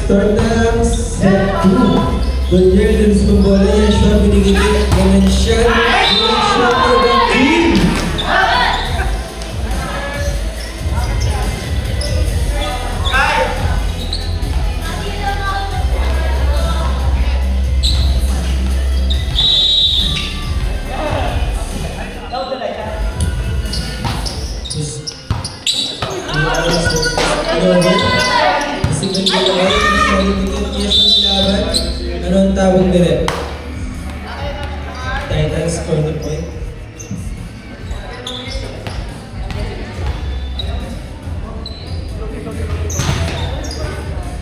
Start ng set 2. Good dun sa pambola niya. Siya binigigit. Ganun siya. Ganun siya. Ganun team. Kasi kung ginawa, mas niya sa laban. Ano ang tawag ni Rep? Titans score the point.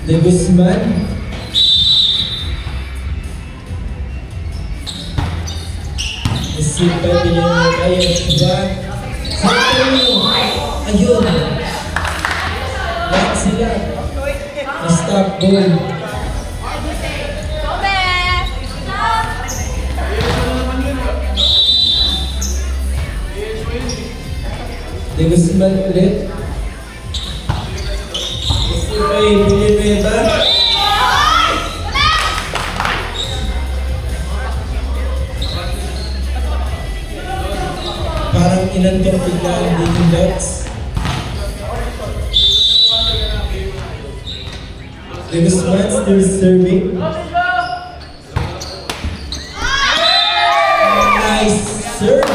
De Guzman. Isipan niya na kaya siya. Ayun! Lahat sila. Na-stop goal. De Guzman ulit. Kasi may Villanueva. Parang inantok bigla ang Dating Dots. De Guzman still serving. Nice serve.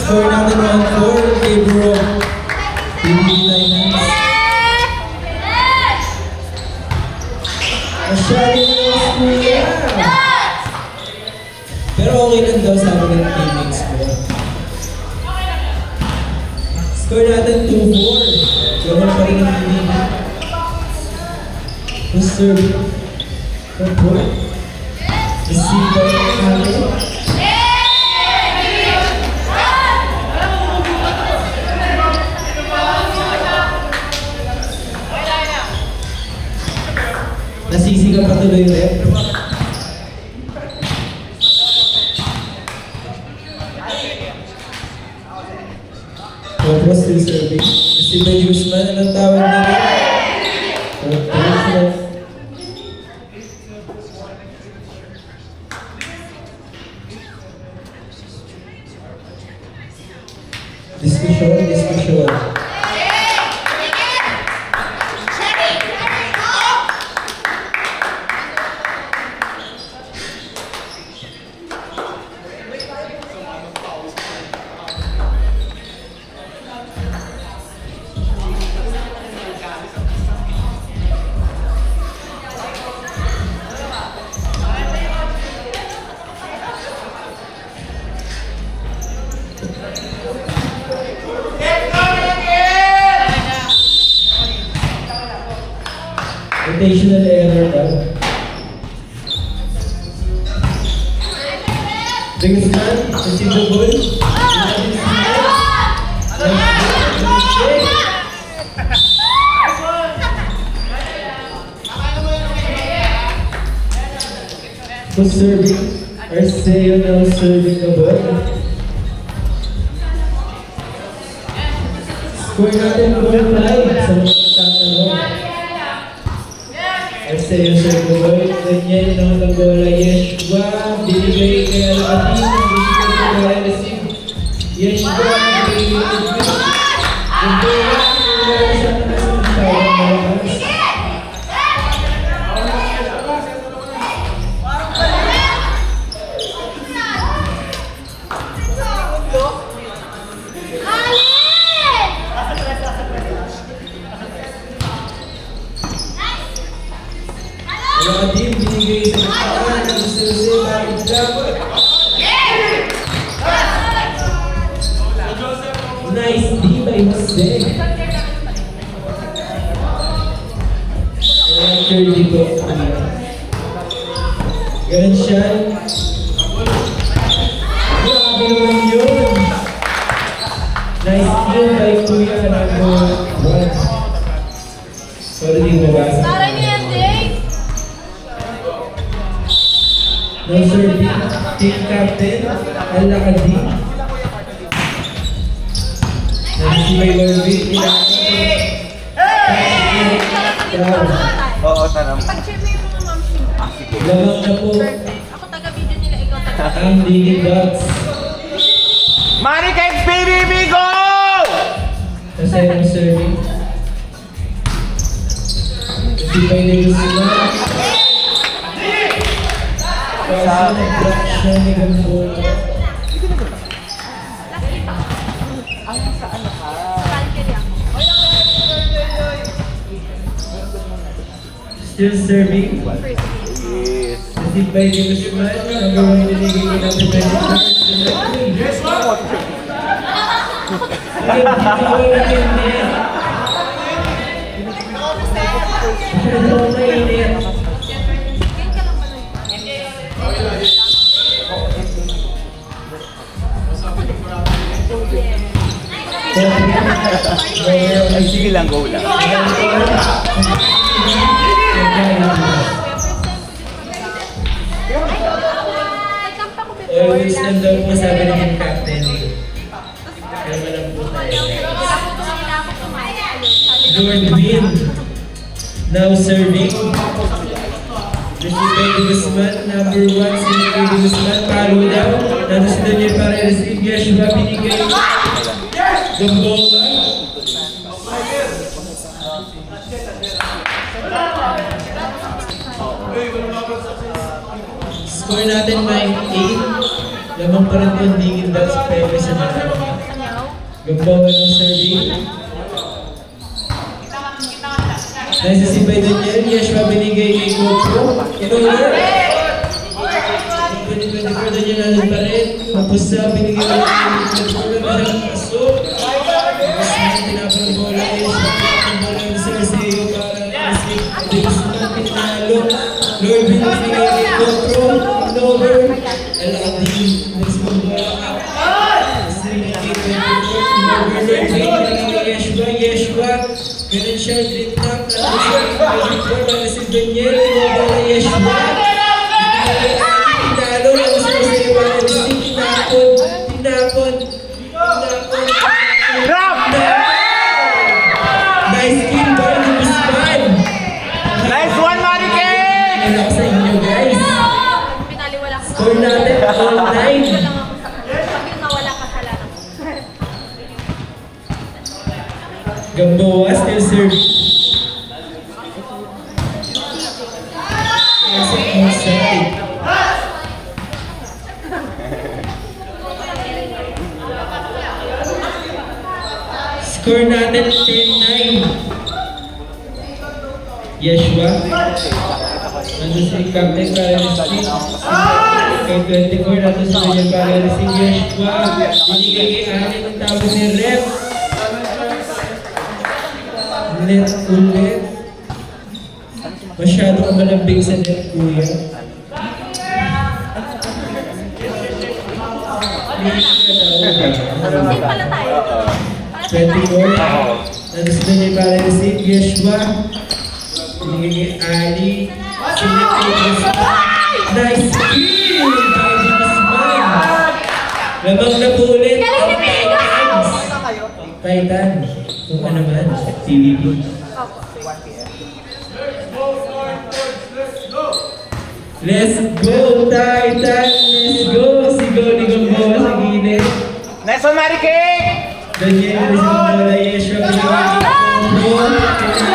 Score natin 1-4 kay Bro. Masyado na yung kuya. Pero okay lang daw sabi ng teammates ko. Score natin 2-4. Gawin pa rin ang teammate. Reserve. Report. Receiver natin. Nasisigaw pa tuloy yung rep. Tapos still serving. Si Ben Guzman, anong tawag na rin? Discussion. Rotational error daw. De Guzman, receive the ball. Who's serving? Arceo now serving the ball. Score natin 4-5 sa mga tatanong. Arceo serving the ball. Ganyan ang nag-gola Yeshua. Binigay kay Al-Atin. Binigay kay Al-Atin. Yeshua. Binigay kay Al-Atin. Al-Atin binigay sa katawan ng Jose Barigdabot. Nice D by Jose. Ayan, 30 po. Ganun siya. Grabe naman yun. Nice kill by Kuya number 1. Sorry, di mo ba? No serving, team captain, Al-Akadi. Na-receive by Lorvin. Oo, tanong. Pag-share mo yung mga moms nila. Sige. Lamang na po Ako taga-video nila, ikaw taga-video. ang Diggy Dots. Money Cakes PBB, go! Kasi ng serving. Receive by Negosima. Kaso ng block siya ni Gambola. Still serving. Yes. Receive by Negosima. Nagawang binigay ko ng prevention. Yes, ma'am. Ay, sige lang, go lang. Always nandun po sabi ng captain. Kaya walang po tayo. Lord Win. Now serving. Receive by Guzman. Number 1, Sinigay Guzman. Palo daw. Nanusunod niya para receive. Yeshua binigay. Gamboa. Score natin 9-8. Lamang pa rin po ang Diggy Dots Pepe sa natin. Gamboa ng serving. Naisisipay doon yan, Yeshua binigay kay Coco. Inuulit. 2024 doon yan natin pa rin. Mapusa, binigay kay Coco. Magandang pasok. Tapos may tinapang bola. Yeshua tinapang bola ng Cerseo para kasi Diyos na pinalo. Lord Will binigay kay Coco. Over. Al-Adin. Next mong bola up. Kasi binigay kay Coco. Over. Lord Will binigay kay Yeshua. Yeshua. Ganun siya, drip tap. Si Daniel, Bobola Yeshua. Tinalo lang sa Sewa. Tinapon. Drop! Nice kill by Guzman. Nice one, Money Cakes! Wala ko sa inyo, guys. Pinaliwala ko. Score natin all 9. Pag yung nawala kasalanan ko. Gamboa still serving. Outside. Score natin 10-9. Yeshua. Nandun si Captain para receive. Kay 24 nandun si Daniel para receive. Yeshua. Binigay kay Allen ang tawag ni Rep. Net ulit. Masyado ka malambing sa net, kuya. Hindi pala tayo. 24. Nandun niya para receive. Yeshua. Binigay kay Ali. Nice kill! By Guzman. Lamang na po ulit ang Titans. Titan. Kung ano man, TVP. Let's go, Titan! Let's go! Sigaw ni Gamboa sa gilid. Nice one, Money Cakes! Daniel, Rizal, Yeshua,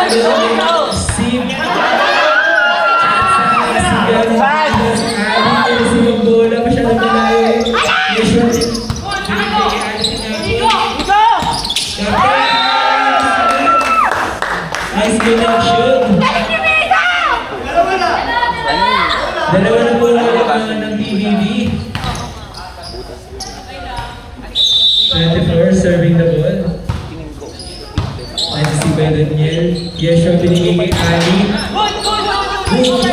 Pinalo, Sib, Ali, si Gamboa, masyadong malayo. Yeshua, nice connection. Dalawa na po ng PBB. 24 serving the ball. Nice by Daniel. Yeshua binigay kay Ali. Good.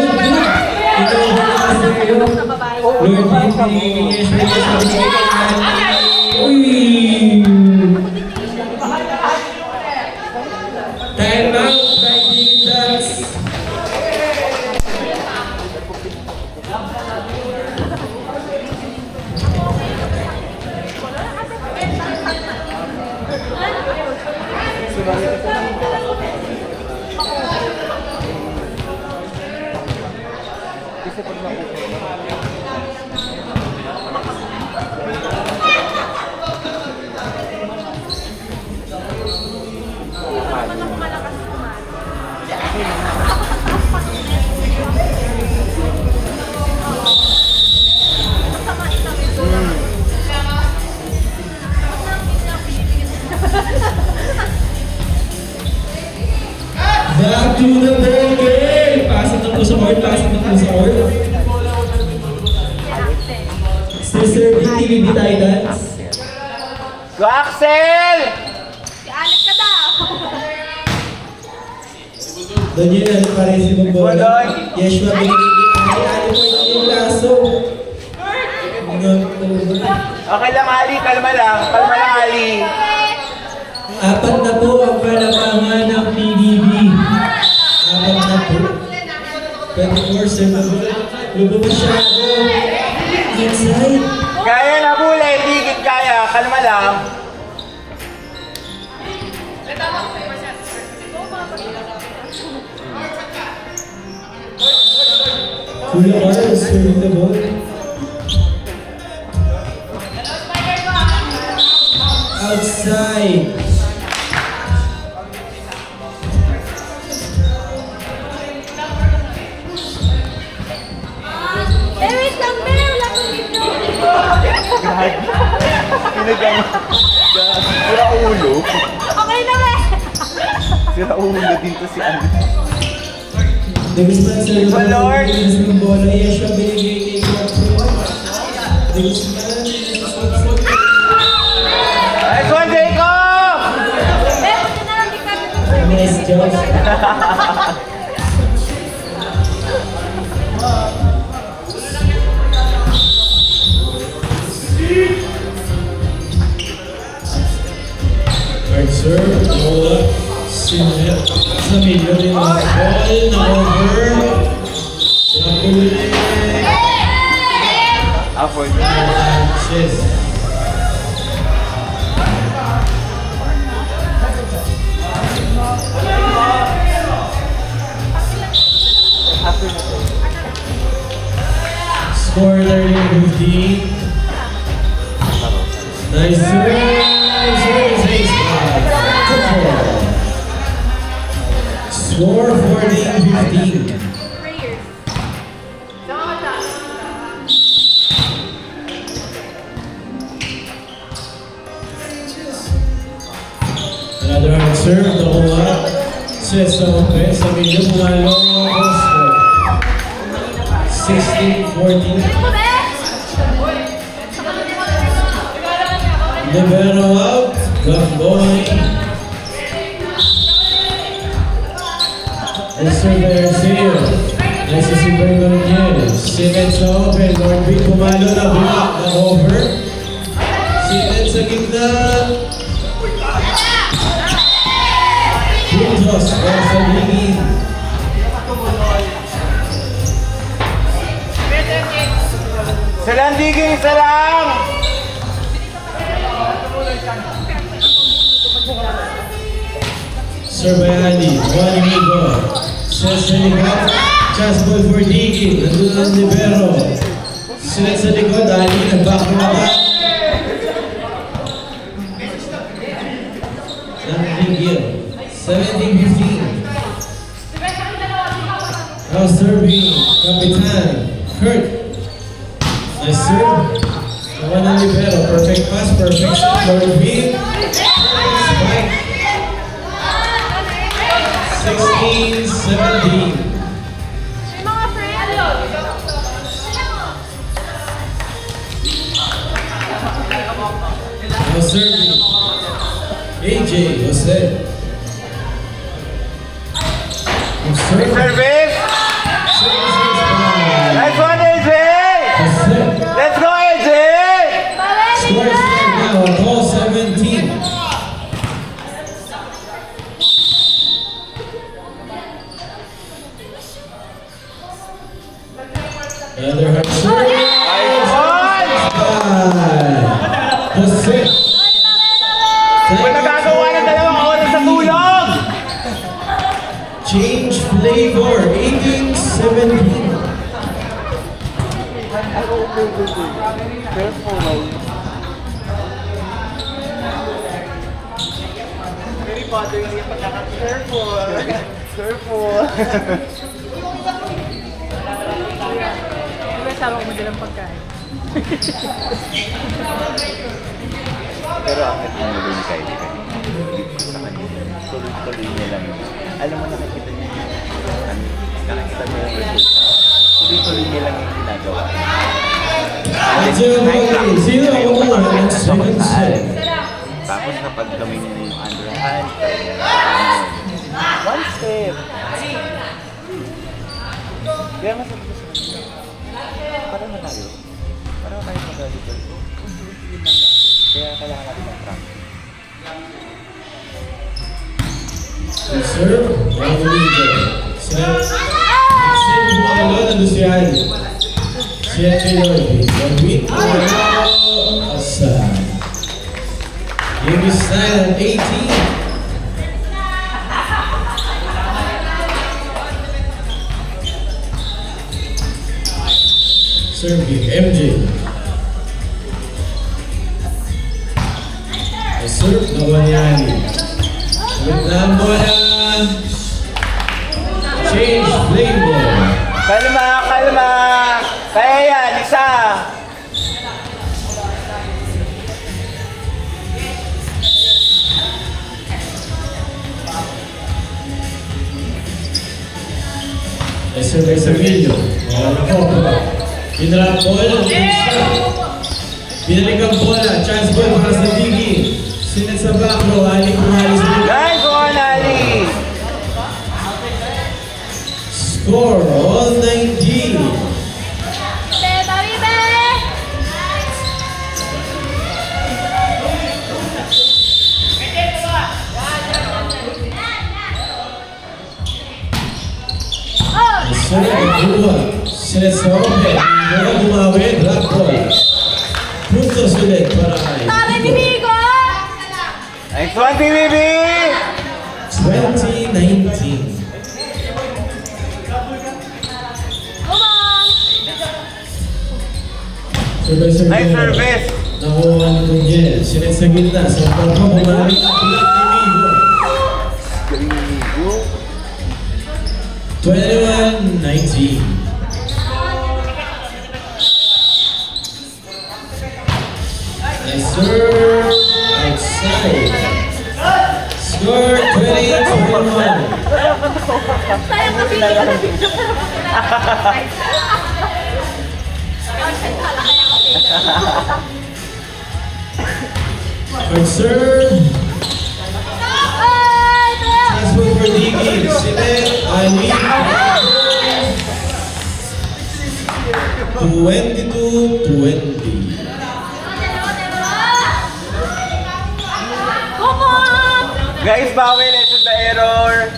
Ito ang mga sa'yo. Lord, binigay kay Yeshua. Yeshua binigay kay Ali. Uy! Time out by Diggy Dots. Ano kung malakas kumain? Masama isawin ko lang. Back to the ball game! Pasok na po sa court, pasok na po sa court. Still serving TVB Titans. Go Axel! Si Alex ka daw. Doon yun, ano pa rin si Bambola. Yeshua binigay ano po yung laso. Okay lang Ali, kalma lang Ali. Apat na po ang palamangan ng PBB. Apat na po. 24-7. Lubo masyado. Inside. Kaya na Bule, digit kaya, kalma lang. Kuya Carl serving the ball. Outside. Wait lang, Bel. Wala kang video. Pinagang. Sira ulo. Okay na, Bel. Sira ulo dito si Andy. Degusman serving the ball. Lord. Degusman ng bola. Yeshua binigay kay Quattro. Degusman. Nice one, Jacob! Bel, buti na lang di ka dito. Nice job. Hard serve, bola, sinet, sa milyo din ang ball, na over, sa huli. Afford. Sanchez. Score 13-15. Nice serve. Score 14-15. Prayers. Another hard serve, nakuha. Says sa open, sa medyo pumalo ang 16-14. Libero out, Gamboy. And server Arceo. Nice to see Bernal again. Sinet sa open, Norby pumalo na block na over. Sinet sa gitna. Puntos para sa ligid. Salam diging, salam! Surbayani, Juan Amigo. Says sa likod. Chance ball for Diggy. Nandun ang libero. Sila sa likod. Ali, nag-back na ba? Diggy. 17-15. Now serving. Kapitan. Kurt. Nice serve. Naman ang libero. Perfect pass. Perfect shot. Lord Bean. Spike. 16-17. May mga friend. Now serving. AJ Jose. Now serving. Service! Nice one, AJ! Jose. Let's go, AJ! Scores right now at all 17. Another hard serve. Nice one! Jose. Kung nagagawa ng dalawang oras sa tulong! Careful. Very bothering yung pagkaka-careful. Careful. Diba sabi ko madalang pagkain? Pero ang ito mo yung Kylie sa kanila. Tuloy-tuloy niya lang. Alam mo, nakikita niya yung nakikita mo yung resulta. Tuloy-tuloy niya lang yung ginagawa. Sino ang umuha ng second set? Tapos kapag gawin niya yung underhand, one step. Kaya mas ito sa kanila. Parang na tayo. Parang tayo mag-alito. Yun lang natin. Kaya kailangan natin ng practice. Serve, Rodrigo. Set. Save mo ang lola do Cian. Cian Pinoy. Wait mo aside. Game is tied at 18. Serving MJ. A serve na Wanyani. Vietnam bola. Change play ball. Kalma, kalma! Kaya yan, isa! A serve ay Servillo. Wala po. Pinrap ball. Binalik ang bola. Chance ball para sa Digi. Sinat sa back row. Aling kumali sa Digi. Nice one, Ali! Score all 19. Beba, bebe! Oh! Serve ay Cuba. Sinat sa open. Bola bumawi. Drop ball. Puntos ulit para kay Tari, binigo! Nice one, TVB! 2019. Come on! Service. Nice service! Nakuha ni Daniel. Sinat sa gitna. Sa pagka bumalik. Galigo. 21-19. Nice serve. Outside. Score 20-21. Sayang na video. Good serve. Ay, tayo! Nice one for Digi. Sinet. Ali. 22-20. Come on! Guys, bawal, lesson the error.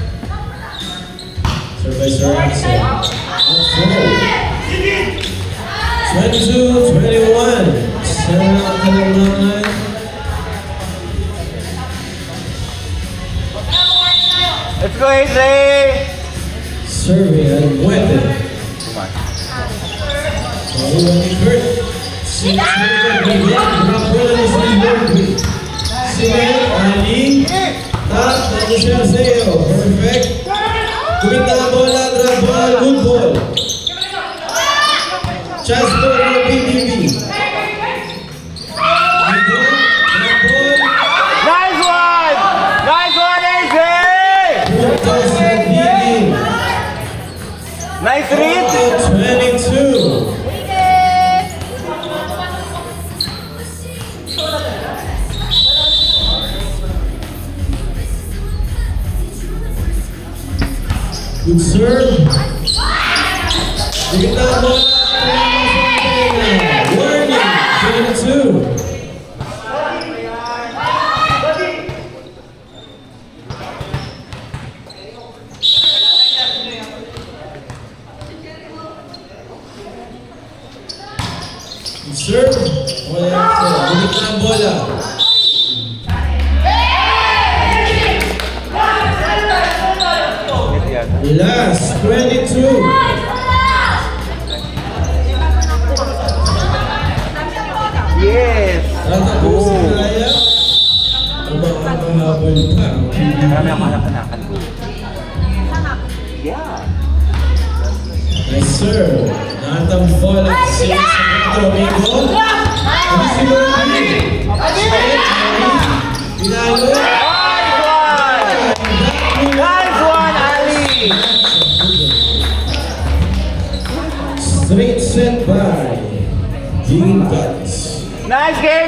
Serve by Sir Axel. Outside. 22-21. Sa Kalamangan. Let's go, AJ! Serving and Muete. Paula ni Kurt. Sinet drop bola ni Silverby. Sinet, Ali. Tap, naku siya sa'yo. Perfect. Kumita ang bola, drop ball, good ball. Chance ball for PTV. Drop ball. Nice one! Nice one, AJ! Puntos sa Digi. Nice read! 22. Good serve. Kumita ang bola. Warning. 22. Serve. Wala ito. Kumita ang bola. Last 22. Yes! Tatapusin kaya. Ang mga mahabol pa. Marami akong anak-anakan ko. Yeah. Nice sir. Natambol at siya sa amigo. Ano si Marky? Pinalo. Nice one, Ali! Straight set by Dean Guts. Nice game,